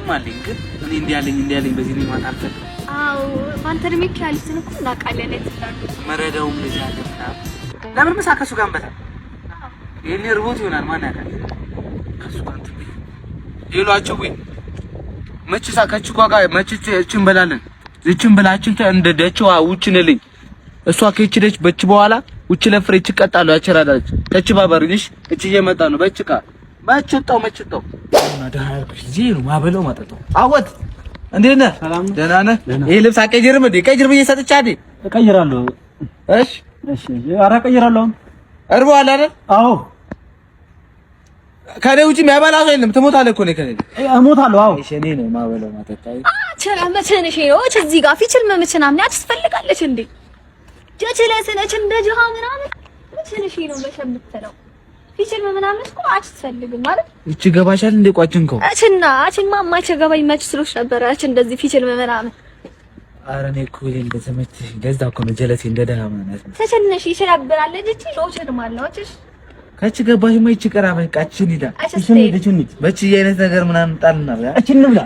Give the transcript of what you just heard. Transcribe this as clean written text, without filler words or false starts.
እኔም አለኝ ግን እኔ እንዲያለኝ በዚህ ነው ማለት አልፈልግም። አዎ አንተ ደግሞ ያልተን እኮ እናውቃለን የተላሉ መረዳውም ልጅ አለና ለምን ምሳ ከሱ ጋር እንበላ የኔ ርቦት ይሆናል ማን ያውቃል ከሱ ጋር ይሏቸው ወይ መችሳ ከችኳ ጋር መችች እቺን በላለን እቺን ብላችን እንደ ደችዋ ውጭ ነልኝ እሷ ከችደች በች በኋላ ውጭ ለፍሬ ይቀጣሉ ያቸራዳች ከች ባበርግሽ እቺ እየመጣ ነው በጭቃ መችጣው እና ዳርኩሽ ዜሮ ማበለው ማጠጣው አወት እንዴት ነህ ደህና ነህ ይሄ ልብስ አቀይርም እንዴ ቀይር ብዬ ሰጥቻለሁ እቀይራለሁ እሺ ኧረ እቀይራለሁ እርቦሃል አይደል አዎ ከኔ ውጪ የሚያበላ ሰው የለም ትሞታለህ እኮ ነው ከኔ እሞታለሁ አዎ እሺ እኔ ነው ማበለው ማጠጣው ቸራ መቸነሽ ነው እዚህ ጋር ፊችል መመቸና ምን ያስፈልጋለች እንዴ ጀችለሰነች እንደ ጅሃ ምናምን መቸነሽ ነው መሸምተለው ፊችል ምናምን እኮ አትፈልግም ማለት እቺ ገባሻል እንዴ ቋጭንከው አችማ ማቸ ገባይ ማች ስሎሽ ነበር አች እንደዚህ ፊችል ምናምን ኧረ እኔ እኮ እንደተመቸሽ ገዛ እኮ ነው ጀለሴ እንደደሃ ማለት ነው ተቸነሽ ይችላል እቺ ሎቸድ ማለውጭሽ ከቺ ገባሽ ማይቺ ቀራ በቃ እቺን ሂዳ እቺን ሂድ በቺ አይነት ነገር ምናምን ጣልና እቺን ብላ